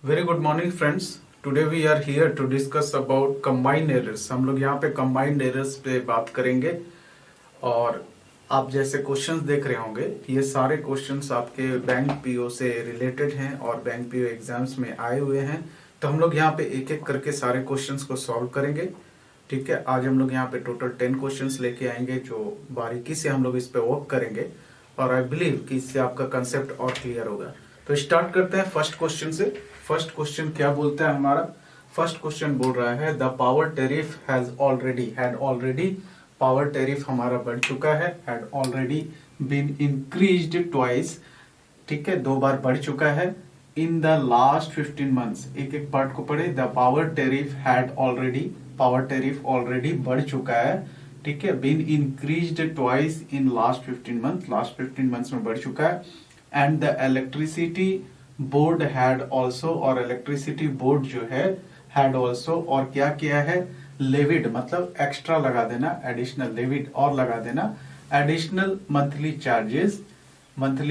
Very good morning friends. Today we are here to discuss about combined errors. हम लोग यहाँ पे combined errors पे बात करेंगे। और आप जैसे क्वेश्चंस देख रहे होंगे, ये सारे क्वेश्चंस आपके बैंक पीओ से रिलेटेड हैं और बैंक पीओ एग्जाम्स में आए हुए हैं। तो हम लोग यहाँ पे एक एक करके सारे क्वेश्चंस को सॉल्व करेंगे। ठीक है, आज हम लोग यहाँ पे टोटल 10 क्वेश्चंस लेके आएंगे जो बारीकी से हम लोग इस पे वर्क करेंगे। और आई बिलीव कि इससे आपका कंसेप्ट और क्लियर होगा। तो स्टार्ट करते हैं फर्स्ट क्वेश्चन से। फर्स्ट क्वेश्चन क्या बोलता है हमारा? फर्स्ट क्वेश्चन बोल रहा है the power tariff had already power tariff हमारा बढ़ चुका है, had already been increased twice. ठीक है, 2 बार बढ़ चुका है। इन द लास्ट 15 मंथ्स, एक एक पार्ट को पढ़े। द पावर टेरिफ ऑलरेडी बढ़ चुका है। ठीक है, been increased twice in last 15 month, last 15 months में बढ़ चुका है। And the electricity board had also, और इलेक्ट्रिसिटी बोर्ड जो है हैड ऑल्सो, और क्या किया है? लेविड मतलब एक्स्ट्रा लगा देना, एडिशनल, लेविड और लगा देना, एडिशनल मंथली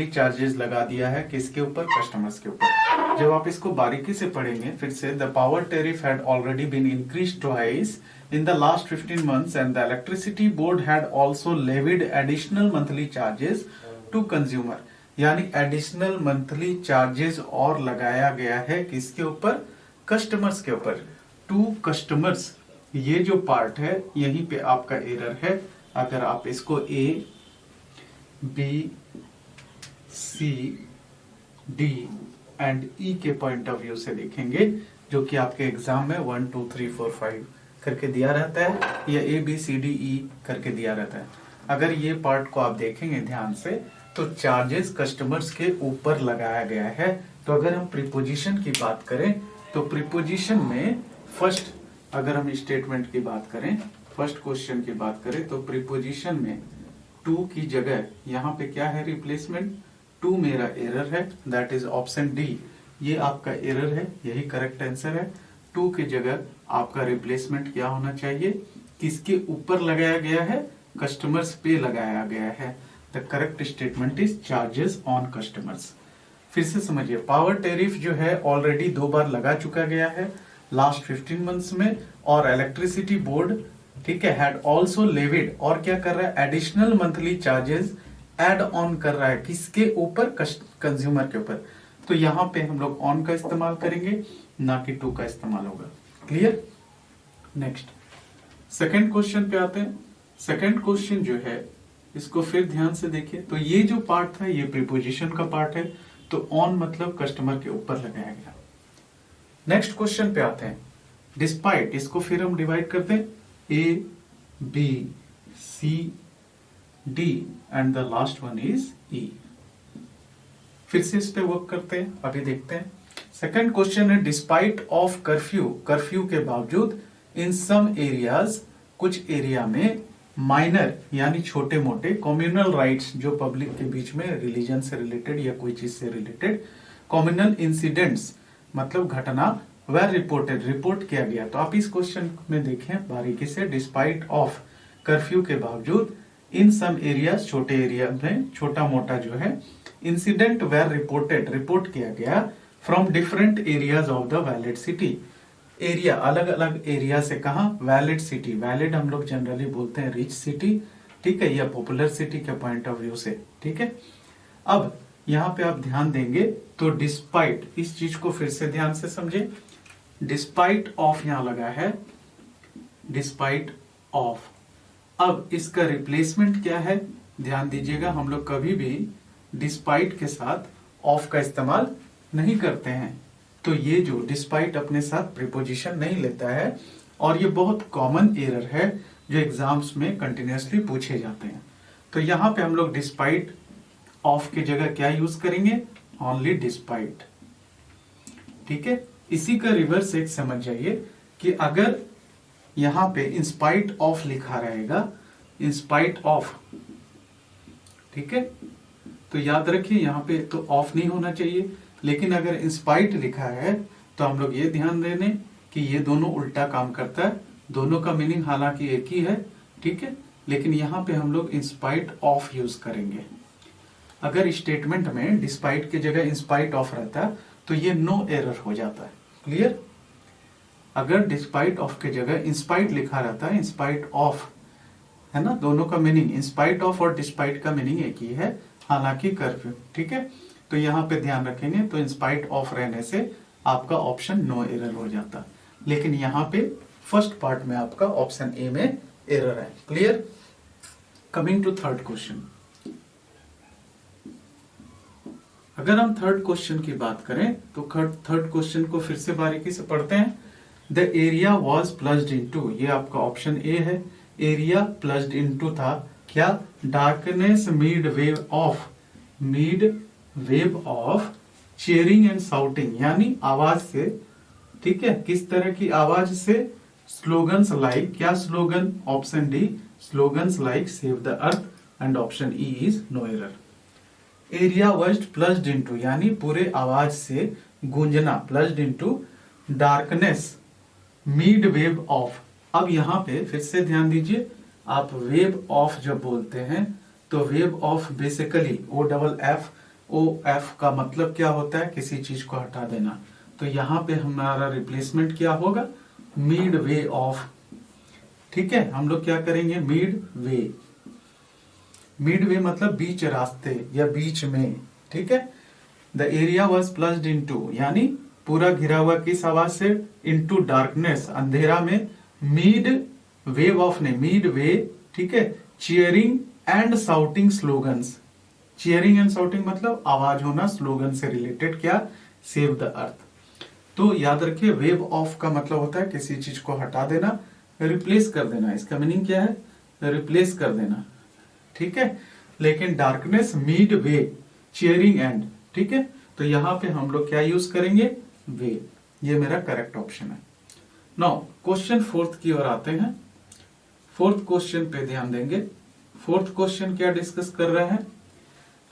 चार्जेस लगा दिया है। किसके ऊपर? कस्टमर्स के ऊपर। जब आप इसको बारीकी से पढ़ेंगे फिर से, the power tariff had already been increased twice in the last 15 months and the electricity board had also levied additional monthly charges to consumer। यानी एडिशनल मंथली चार्जेस और लगाया गया है किसके ऊपर? कस्टमर्स के ऊपर, टू कस्टमर्स। ये जो पार्ट है यहीं पे आपका एरर है। अगर आप इसको A B C D and E के पॉइंट ऑफ व्यू से देखेंगे, जो कि आपके एग्जाम में 1 2 3 4 5 करके दिया रहता है, या ए बी सी डी ई करके दिया रहता है। अगर ये पार्ट को आप देखेंगे ध्यान से तो चार्जेस कस्टमर्स के ऊपर लगाया गया है। तो अगर हम प्रीपोजिशन की बात करें तो प्रीपोजिशन में फर्स्ट, अगर हम स्टेटमेंट की बात करें, फर्स्ट क्वेश्चन की बात करें तो प्रीपोजिशन में टू की जगह यहाँ पे क्या है? रिप्लेसमेंट। टू मेरा एरर है, दैट इज ऑप्शन डी। ये आपका एरर है, यही करेक्ट आंसर है। टू की जगह आपका रिप्लेसमेंट क्या होना चाहिए? किसके ऊपर लगाया गया है? कस्टमर्स पे लगाया गया है। The correct statement is charges on customers. फिर से समझिए, पावर टेरिफ जो है ऑलरेडी 2 बार लगा चुका गया है लास्ट 15 मंथ्स में। और इलेक्ट्रिसिटी बोर्ड, ठीक है, हैड ऑल्सो लेविड, और क्या कर रहा है? Additional monthly charges add on कर रहा है। किसके ऊपर? कंज्यूमर के ऊपर। तो यहाँ पे हम लोग ऑन का इस्तेमाल करेंगे, ना कि टू का इस्तेमाल होगा। क्लियर? नेक्स्ट सेकंड क्वेश्चन पे आते हैं। सेकंड क्वेश्चन जो है इसको फिर ध्यान से देखिए। तो ये जो पार्ट था ये प्रीपोजिशन का पार्ट है, तो ऑन मतलब कस्टमर के ऊपर लगाया गया। नेक्स्ट क्वेश्चन पे आते हैं। डिस्पाइट, इसको फिर हम डिवाइड करते हैं, A B C D and the last one is E. फिर से इस पे वर्क करते हैं, अभी देखते हैं। सेकंड क्वेश्चन है डिस्पाइट ऑफ कर्फ्यू, कर्फ्यू के बावजूद इन सम एरियाज, कुछ एरिया में माइनर यानी छोटे मोटे कम्युनल राइट्स, जो पब्लिक के बीच में रिलीजन से रिलेटेड या कोई चीज से रिलेटेड कम्युनल इंसिडेंट्स मतलब घटना, वह रिपोर्टेड, रिपोर्ट किया गया। तो आप इस क्वेश्चन में देखें बारीकी से, डिस्पाइट ऑफ कर्फ्यू के बावजूद इन सम एरियाज, छोटे एरिया में छोटा मोटा जो है इंसिडेंट वेर रिपोर्टेड, रिपोर्ट किया गया from different areas of the valid city. Area, अलग अलग एरिया से कहा? Valid city. वैलिड हम लोग जनरली बोलते हैं रिच सिटी, ठीक है, या पॉपुलर सिटी के पॉइंट ऑफ व्यू से। ठीक है, अब यहाँ पे आप ध्यान देंगे तो डिस्पाइट, इस चीज को फिर से ध्यान से समझे। डिस्पाइट ऑफ यहां लगा है, डिस्पाइट ऑफ। अब इसका रिप्लेसमेंट क्या है? ध्यान दीजिएगा, हम लोग कभी भी डिस्पाइट के साथ ऑफ का इस्तेमाल नहीं करते हैं। तो ये जो डिस्पाइट अपने साथ प्रीपोजिशन नहीं लेता है, और ये बहुत कॉमन एरर है जो एग्जाम्स में कंटिन्यूअसली पूछे जाते हैं। तो यहाँ पे हम लोग डिस्पाइट ऑफ की जगह क्या यूज करेंगे? Only despite. ठीक है, इसी का रिवर्स एक समझ जाइए कि अगर यहाँ पे इंस्पाइट ऑफ लिखा रहेगा, इंस्पाइट ऑफ, ठीक है, तो याद रखिए यहाँ पे तो ऑफ नहीं होना चाहिए। लेकिन अगर इंस्पाइट लिखा है तो हम लोग ये ध्यान देने कि ये दोनों उल्टा काम करता है, दोनों का मीनिंग हालांकि एक ही है, ठीक है, लेकिन यहाँ पे हम लोग इंस्पाइट ऑफ यूज करेंगे। अगर स्टेटमेंट में डिस्पाइट की जगह इंस्पाइट ऑफ रहता तो ये नो एरर हो जाता है। क्लियर? अगर डिस्पाइट ऑफ के जगह इंस्पाइट लिखा रहता है, इंस्पाइट ऑफ, है ना, दोनों का मीनिंग, इंस्पाइट ऑफ और डिस्पाइट का मीनिंग एक ही है, हालांकि कर्फ्यू, ठीक है। तो यहाँ पे ध्यान रखेंगे, तो इंस्पाइट ऑफ रहने से आपका ऑप्शन नो एरर हो जाता, लेकिन यहाँ पे फर्स्ट पार्ट में आपका ऑप्शन ए में एरर है। Clear? Coming to third question. अगर हम थर्ड क्वेश्चन की बात करें तो थर्ड क्वेश्चन को फिर से बारीकी से पढ़ते हैं। The area was plunged into, ये आपका ऑप्शन ए है, एरिया प्लस्ड इनटू था क्या? Darkness mid wave of cheering and shouting, यानी आवाज से, ठीक है, किस तरह की आवाज से? स्लोगन्स लाइक, क्या slogan? Option D, slogans like save the earth, and option E is no error. Area was plunged into, यानी पूरे आवाज से गूंजना, plunged into darkness mid wave of. अब यहाँ पे फिर से ध्यान दीजिए, आप वेव ऑफ जब बोलते हैं तो wave of basically O F का मतलब क्या होता है? किसी चीज को हटा देना। तो यहाँ पे हमारा रिप्लेसमेंट क्या होगा? मिड वे ऑफ, ठीक है। हम लोग क्या करेंगे? मिड वे मतलब बीच रास्ते या बीच में, ठीक है। The area was plunged into, यानी पूरा घिरा हुआ किस आवाज से? इनटू डार्कनेस, अंधेरा में, मिड वेव ऑफ ने, मिड वे, ठीक है, cheering and shouting slogans. Cheering and shouting मतलब आवाज होना, स्लोगन से रिलेटेड क्या? सेव द अर्थ। तो याद रखिए, वेव ऑफ का मतलब होता है किसी चीज को हटा देना, रिप्लेस कर देना। इसका मीनिंग क्या है? रिप्लेस कर देना, ठीक है। लेकिन darkness mid way cheering and, ठीक है, तो यहां पे हम लोग क्या यूज करेंगे? वे। ये मेरा करेक्ट ऑप्शन है। नाउ क्वेश्चन फोर्थ की ओर आते हैं। फोर्थ क्वेश्चन पे ध्यान देंगे। फोर्थ क्वेश्चन क्या डिस्कस कर रहे हैं?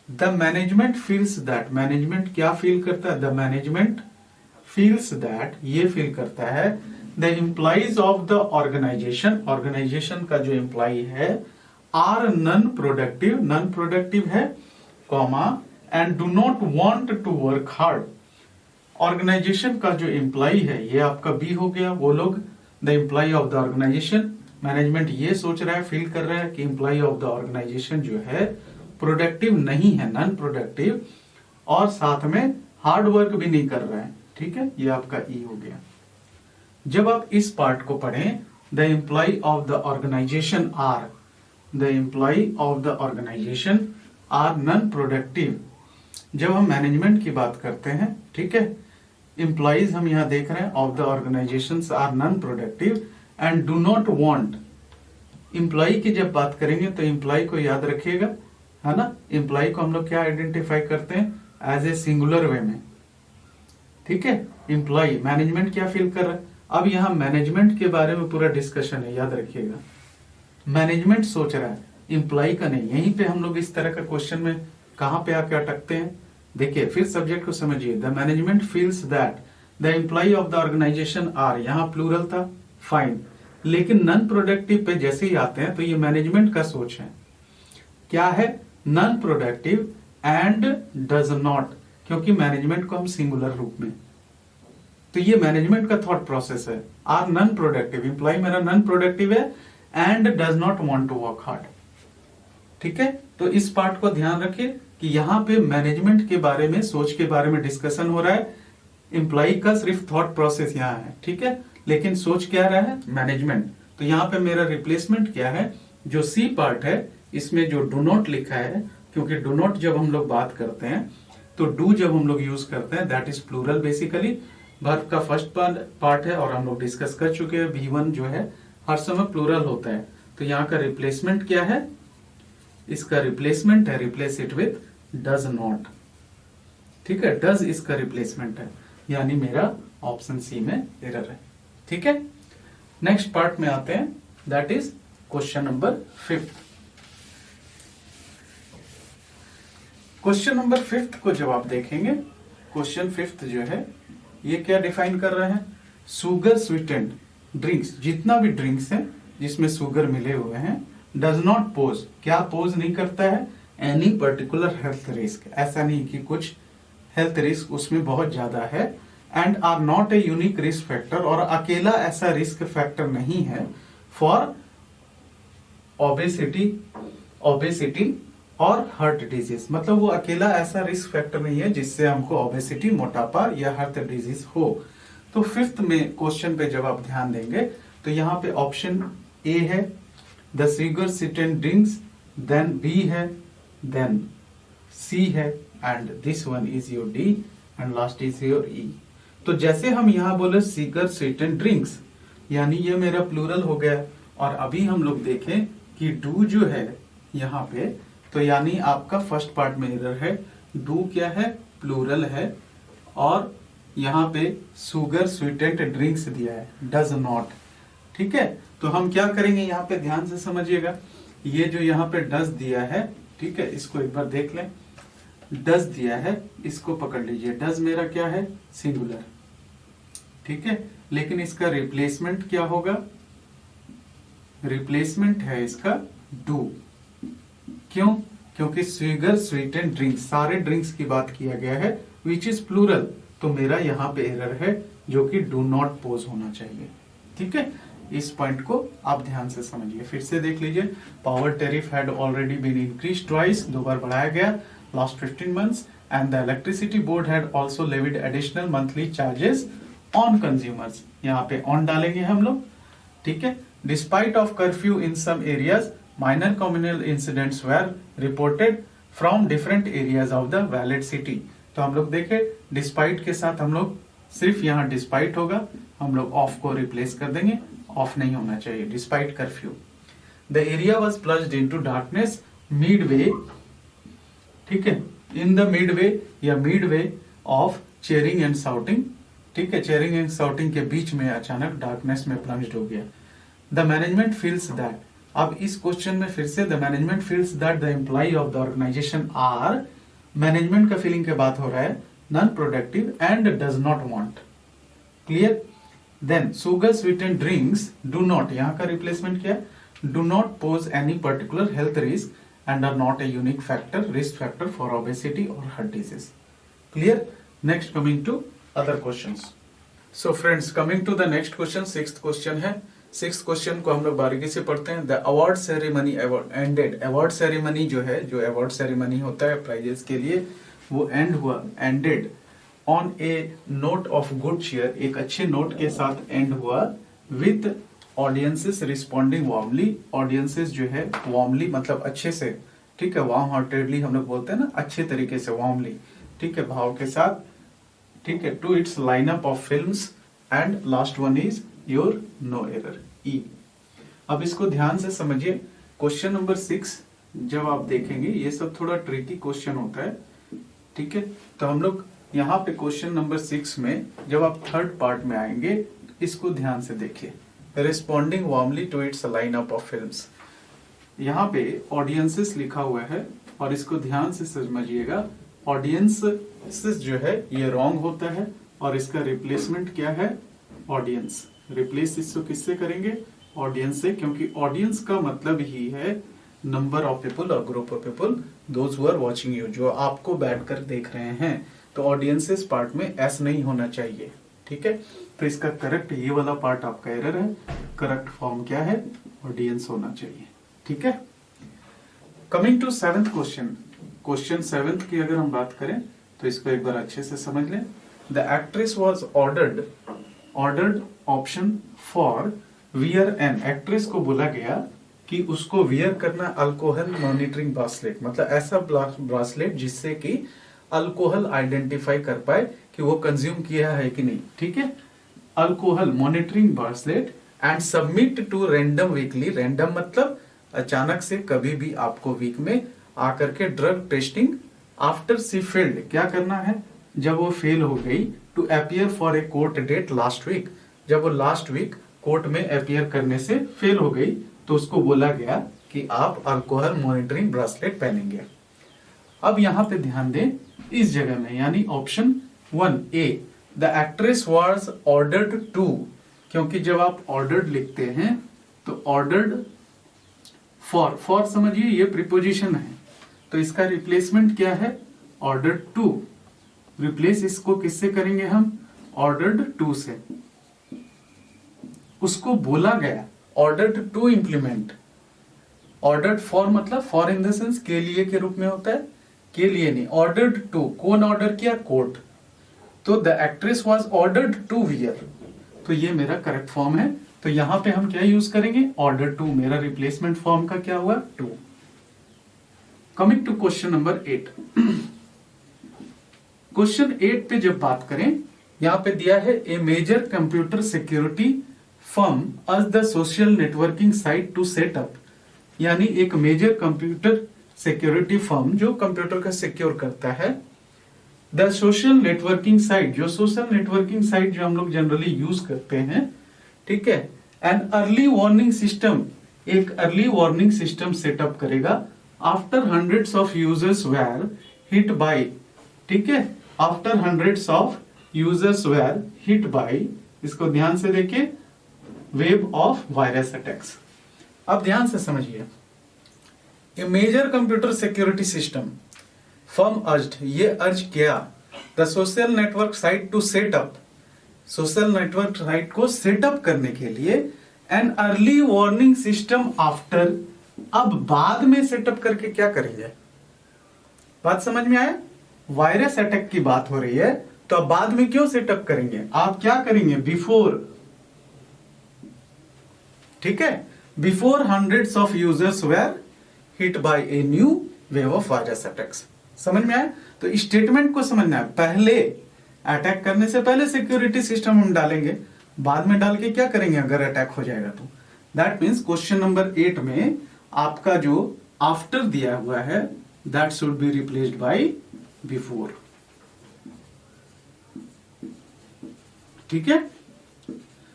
The management feels that, management क्या फील करता है? द मैनेजमेंट फील्स दैट, ये फील करता है, the employees of the organisation, organisation का जो एम्प्लॉय है, आर नॉन प्रोडक्टिव है, comma, and do not want to work hard. Organisation का जो एम्प्लॉय है, ये आपका बी हो गया, वो लोग, the employee of the organisation. Management ये सोच रहा है, फील कर रहा है कि एम्प्लॉय ऑफ द ऑर्गेनाइजेशन जो है प्रोडक्टिव नहीं है, नॉन प्रोडक्टिव, और साथ में हार्ड वर्क भी नहीं कर रहा है, ठीक है। ये आपका ई हो गया। जब आप इस पार्ट को पढ़ें, the employee of the organisation are, the employee of the organisation are non productive. जब हम मैनेजमेंट की बात करते हैं, ठीक है, एम्प्लॉइज हम यहां देख रहे हैं, of the organisation are non productive and do not want. Employee की जब बात करेंगे तो एम्प्लॉय को याद रखिएगा, है ना। एम्प्लॉय को हम लोग क्या आइडेंटिफाई करते हैं? एज ए सिंगुलर वे में, ठीक है। एम्प्लॉय, मैनेजमेंट क्या फील कर रहा है? अब यहां मैनेजमेंट के बारे में पूरा डिस्कशन है, याद रखिएगा। मैनेजमेंट सोच रहा है, एम्प्लॉय का नहीं। यहीं पे हम लोग इस तरह का क्वेश्चन में कहां पे आके अटकते हैं? देखिए, फिर सब्जेक्ट को समझिए। The management feels that the employee of the organisation are, यहां प्लूरल था, फाइन, लेकिन नॉन प्रोडक्टिव पे जैसे ही आते हैं तो ये मैनेजमेंट का सोच है, क्या है? Non productive and does not, क्योंकि मैनेजमेंट को हम सिंगुलर रूप में, तो ये मैनेजमेंट का थॉट प्रोसेस है। आर नॉन प्रोडक्टिव, एम्प्लॉय मेरा नॉन प्रोडक्टिव है, and does not want to work hard, ठीक है। तो इस पार्ट को ध्यान रखिए कि यहां पे मैनेजमेंट के बारे में, सोच के बारे में डिस्कशन हो रहा है, एम्प्लॉय का सिर्फ थॉट प्रोसेस यहां है, ठीक है, लेकिन सोच क्या रहा है? मैनेजमेंट। तो यहां पे मेरा रिप्लेसमेंट क्या है? जो सी पार्ट है, इसमें जो डू नॉट लिखा है, क्योंकि डू नॉट जब हम लोग बात करते हैं तो डू जब हम लोग यूज करते हैं, that is plural, basically verb का फर्स्ट पार्ट है, और हम लोग डिस्कस कर चुके हैं, V1 जो है हर समय प्लूरल होता है। तो यहाँ का रिप्लेसमेंट क्या है? इसका रिप्लेसमेंट है, replace it with does not, ठीक है, डज इसका रिप्लेसमेंट है, यानी मेरा ऑप्शन सी में एरर है, ठीक है। नेक्स्ट पार्ट में आते हैं, that is question number 5। Question number 5 को जब आप देखेंगे, क्वेश्चन 5 जो है ये क्या डिफाइन कर रहे हैं? सुगर स्वीटेंड ड्रिंक्स, जितना भी ड्रिंक्स है जिसमें सुगर मिले हुए हैं, डज नॉट पोज, क्या पोज नहीं करता है? एनी पर्टिकुलर हेल्थ रिस्क, ऐसा नहीं कि कुछ हेल्थ रिस्क उसमें बहुत ज्यादा है, and are not a unique risk factor, और अकेला ऐसा रिस्क फैक्टर नहीं है फॉर ओबेसिटी और हार्ट डिजीज। मतलब वो अकेला ऐसा रिस्क फैक्टर नहीं है जिससे हमको ओबेसिटी, मोटापा या हार्ट डिजीज हो। तो फिफ्थ में क्वेश्चन पे जब आप ध्यान देंगे तो यहाँ पे ऑप्शन ए है the sugar sweetened drinks, then B है, देन सी है, and this one is your D, and last is your E. तो जैसे हम यहाँ बोले शुगर स्वीटेंड ड्रिंक्स, यानी ये मेरा प्लूरल हो गया, और अभी हम लोग देखें कि डू जो है यहाँ पे, तो यानी आपका फर्स्ट पार्ट में एरर है, डू क्या है, प्लूरल है, और यहाँ पे शुगर स्वीटेंड ड्रिंक्स दिया है, डज नॉट। ठीक है, तो हम क्या करेंगे यहाँ पे, ध्यान से समझिएगा, ये जो यहाँ पे डज दिया है, ठीक है, इसको एक बार देख लें, डज दिया है, इसको पकड़ लीजिए, डज मेरा क्या है, सिंगुलर, ठीक है, लेकिन इसका रिप्लेसमेंट क्या होगा, रिप्लेसमेंट है इसका डू। क्यों? क्योंकि शुगर स्वीटेंड ड्रिंक्स, सारे ड्रिंक्स की बात किया गया है, विच इज प्लूरल, तो मेरा यहाँ पे एरर है जो कि डू नॉट पोज होना चाहिए। ठीक है, इस पॉइंट को आप ध्यान से समझिए। फिर से देख लीजिए, power tariff had already been increase twice, 2 बार बढ़ाया गया last 15 months, and the electricity board had also levied additional monthly charges on consumers, यहाँ पे ऑन डालेंगे हम लोग। ठीक है, despite of curfew in some areas, minor communal incidents were reported from different areas of the valid city. तो हम लोग देखें, डिस्पाइट के साथ हम लोग सिर्फ यहाँ डिस्पाइट होगा, हम लोग ऑफ को रिप्लेस कर देंगे, ऑफ नहीं होना चाहिए, despite curfew. The area was plunged into darkness mid way, ठीक है, इन द मिड वे या mid way of cheering and shouting. ठीक है, चेयरिंग एंड साउटिंग के बीच में अचानक डार्कनेस में प्लंज्ड हो गया। द मैनेजमेंट फील्स दैट, अब इस क्वेश्चन में फिर से the management feels that the employee of the organisation are, management का फीलिंग के बात हो रहा है, non productive and does not want. Clear? Then sugar sweetened drinks do not, यहाँ का रिप्लेसमेंट क्या है, do not pose any particular health risk and are not a unique factor, risk factor for obesity or heart disease. Clear? Next, coming to other questions. So friends, coming to the next question, sixth question है। Six question को हम लोग बारीकी से पढ़ते हैं। The award ceremony ended, award ceremony जो है, जो अवार्ड सेरेमनी होता है प्राइजेस के लिए, वो एंड हुआ, ended on a note of good cheer, एक अच्छे नोट के साथ एंड हुआ, with audiences responding warmly, audiences जो है वार्मली मतलब अच्छे से, ठीक है, वार्म हार्टेडली हम लोग बोलते हैं ना, अच्छे तरीके से, वार्मली, ठीक है, भाव के साथ, ठीक है, to its lineup of films, and last one is your no error, E. अब इसको ध्यान से समझिए, क्वेश्चन नंबर 6 जब आप देखेंगे, ये सब थोड़ा ट्रिकी क्वेश्चन होता है, ठीक है, तो हम लोग यहाँ पे क्वेश्चन नंबर 6 में जब आप थर्ड पार्ट में आएंगे, इसको ध्यान से देखिए, responding warmly to its lineup of films, यहाँ पे ऑडियंसेस लिखा हुआ है, और इसको ध्यान से समझिएगा, ऑडियंसेस जो है ये रॉन्ग होता है, और इसका रिप्लेसमेंट क्या है, ऑडियंस। रिप्लेस इसको किससे करेंगे, ऑडियंस से, क्योंकि ऑडियंस का मतलब ही है नंबर ऑफ पीपल और group of people, those who are watching you, जो आपको बैठकर देख रहे हैं। तो ऑडियंसेस पार्ट में एस नहीं होना चाहिए, ठीक है, तो इसका करेक्ट ये वाला पार्ट आपका एरर है, करेक्ट फॉर्म क्या है, ऑडियंस होना चाहिए। ठीक है, coming to 7th question, question 7th की अगर हम बात करें तो इसको एक बार अच्छे से समझ लें। The actress was ordered option for wear an, actress को बोला गया कि उसको वियर करना अल्कोहल मॉनिटरिंग ब्रासलेट, मतलब ऐसा ब्रासलेट जिससे कि अल्कोहल आइडेंटिफाई कर पाए कि वो कंज्यूम किया है कि नहीं। ठीक है, alcohol monitoring bracelet, and submit to random weekly, random मतलब अचानक से कभी भी आपको वीक में आकर के drug testing, after she failed, क्या करना है, जब वो फेल हो गई, to appear for a court date last week, जब वो लास्ट वीक कोर्ट में अपियर करने से फेल हो गई, तो उसको बोला गया कि आप अल्कोहल मॉनिटरिंग ब्रासलेट पहनेंगे। अब यहाँ पे ध्यान दें, इस जगह में, यानी option 1A, the actress was ordered to, क्योंकि जब आप ऑर्डर्ड लिखते हैं तो ऑर्डर्ड फॉर समझिए ये प्रीपोजिशन है, तो इसका रिप्लेसमेंट क्या है, ऑर्डर्ड टू, रिप्लेस इसको किससे करेंगे हम, ऑर्डर्ड टू से। उसको बोला गया ordered to implement. Ordered for मतलब फॉर इन द सेंस के लिए के रूप में होता है, के लिए नहीं, ऑर्डर्ड टू, कौन ऑर्डर किया, कोर्ट। तो the actress was ordered to wear, तो ये मेरा करेक्ट फॉर्म है। तो यहां पे हम क्या यूज करेंगे, ऑर्डर टू, मेरा रिप्लेसमेंट फॉर्म का क्या हुआ, to. Coming to question number 8। Question 8 पे जब बात करें, यहां पे दिया है a major computer security firm as the social networking site to set up, यानी एक मेजर कंप्यूटर सिक्योरिटी फर्म जो कंप्यूटर का सिक्योर करता है, द सोशल नेटवर्किंग साइट, जो सोशल नेटवर्किंग साइट जो हम लोग जनरली यूज करते हैं, ठीक है, एन अर्ली वार्निंग सिस्टम, एक अर्ली वार्निंग सिस्टम सेटअप करेगा after hundreds of users were hit by, ठीक है, after hundreds of users were hit by, इसको ध्यान से देखिए, वेव ऑफ वायरस अटैक्स। अब ध्यान से समझिए, a major computer security system firm urged, ये अर्ज किया the social network site to set up, social network site को सेटअप करने के लिए an early warning system after, अब बाद में सेटअप करके क्या करेंगे, बात समझ में आया, वायरस अटैक की बात हो रही है, तो अब बाद में क्यों सेटअप करेंगे, आप क्या करेंगे, बिफोर, ठीक है, before hundreds of users were hit by a new wave of virus attacks. समझ में आया, तो स्टेटमेंट को समझना है, पहले अटैक करने से पहले सिक्योरिटी सिस्टम हम डालेंगे, बाद में डाल के क्या करेंगे अगर अटैक हो जाएगा तो। दैट मीन्स क्वेश्चन नंबर 8 में आपका जो आफ्टर दिया हुआ है that should be replaced by before, ठीक है।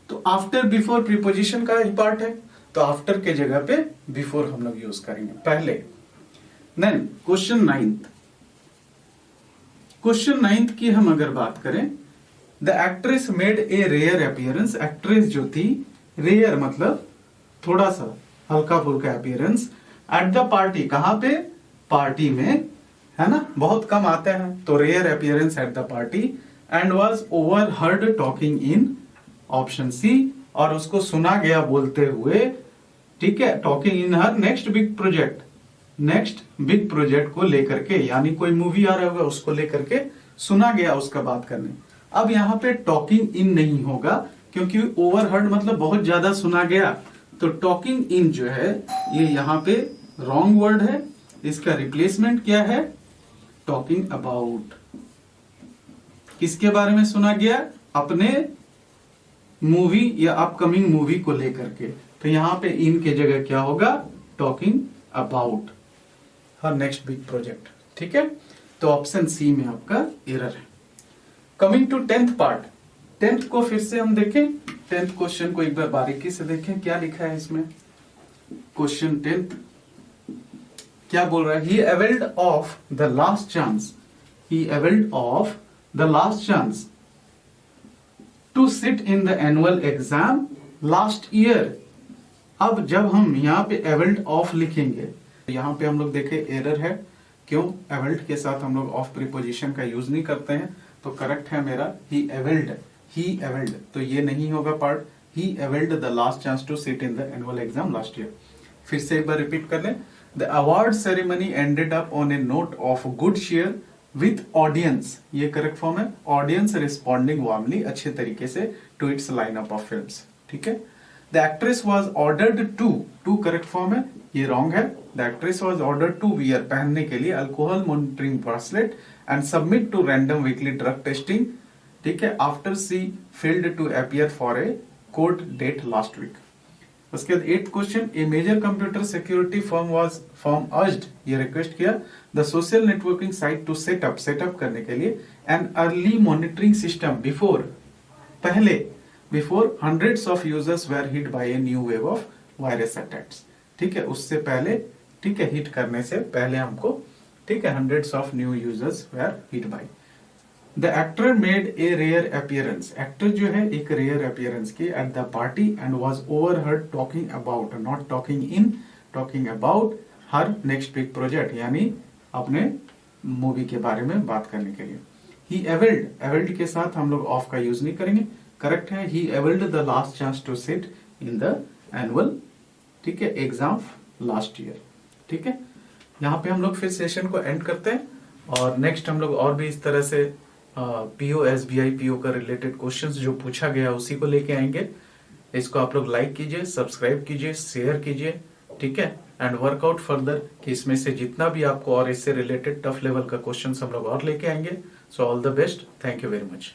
तो आफ्टर बिफोर प्रीपोजिशन का ही पार्ट है, तो आफ्टर के जगह पे बिफोर हम लोग यूज करेंगे पहले। देन क्वेश्चन 9, क्वेश्चन 9 की हम अगर बात करें, the actress made a rare appearance, actress जो थी, रेयर मतलब थोड़ा सा हल्का फुल्का अपीयरेंस, एट द पार्टी, कहां पे, पार्टी में, है ना, बहुत कम आते हैं, तो rare appearance at the party, and was overheard talking in, option C, और उसको सुना गया बोलते हुए, ठीक है, talking in her next big project, next big project को लेकर के, यानी कोई मूवी आ रहा होगा उसको लेकर के सुना गया उसका बात करने। अब यहाँ पे टॉकिंग इन नहीं होगा क्योंकि ओवरहर्ड मतलब बहुत ज्यादा सुना गया, तो टॉकिंग इन जो है ये यहाँ पे रॉन्ग वर्ड है, इसका रिप्लेसमेंट क्या है, टॉकिंग अबाउट। किसके बारे में सुना गया, अपने मूवी या अपकमिंग मूवी को लेकर के, तो यहां पे इन के जगह क्या होगा, talking about her next big project, ठीक है। तो ऑप्शन सी में आपका एरर है। Coming to 10th part, 10th को फिर से हम देखें, 10th क्वेश्चन को एक बार बारीकी से देखें, क्या लिखा है इसमें, क्वेश्चन 10th क्या बोल रहा है, he availed of the last chance, he availed of the last chance to sit in the annual exam last year. अब जब हम यहाँ पे एवेल्ड ऑफ लिखेंगे, यहाँ पे हम लोग देखे एरर है, क्यों, एवेल्ड के साथ हम लोग ऑफ प्रीपोजिशन का यूज नहीं करते हैं, तो करेक्ट है मेरा ही एवेल्ड, ही एवेल्ड, तो ये नहीं होगा part, he availed the last chance to sit in the annual exam last year. फिर से एक बार रिपीट कर लें, the award ceremony ended up on a note of good share with audience, ये करेक्ट फॉर्म है, ऑडियंस रिस्पॉन्डिंग वार्मली, अच्छे तरीके से to its lineup of films, ठीक है। The actress was ordered to correct form है, ये रॉन्ग है, the actress was ordered to wear, पहनने के लिए, alcohol monitoring bracelet and submit to random weekly drug testing, ठीक है, after she failed to appear for a court date last week. उसके बाद 8th question, a major computer security firm urged, ये request किया the social networking site to setup करने के लिए an early monitoring system before, पहले, before hundreds of users were hit by a new wave of virus attacks, ठीक है, उससे पहले, ठीक है, हिट करने से पहले हमको, ठीक है, hundreds of new users were hit by. The actor made a rare appearance, actor जो है एक रेयर अपीयरेंस की at the party and was overheard talking about, not talking in, talking about her next big project, यानी अपने movie के बारे में बात करने के लिए। ही एवेल्ड के साथ हम लोग ऑफ का यूज नहीं करेंगे। करेक्ट है, he availed the last chance to sit in the annual, ठीक है, एग्जाम लास्ट ईयर। ठीक है, यहाँ पे हम लोग फिर सेशन को एंड करते हैं, और नेक्स्ट हम लोग और भी इस तरह से पीओ एसबीआई पीओ का रिलेटेड क्वेश्चंस जो पूछा गया उसी को लेके आएंगे। इसको आप लोग लाइक कीजिए, सब्सक्राइब कीजिए, शेयर कीजिए, ठीक है, एंड वर्कआउट फर्दर कि इसमें से जितना भी आपको और इससे रिलेटेड टफ लेवल का क्वेश्चन हम लोग और लेके आएंगे। So all the best, thank you very much.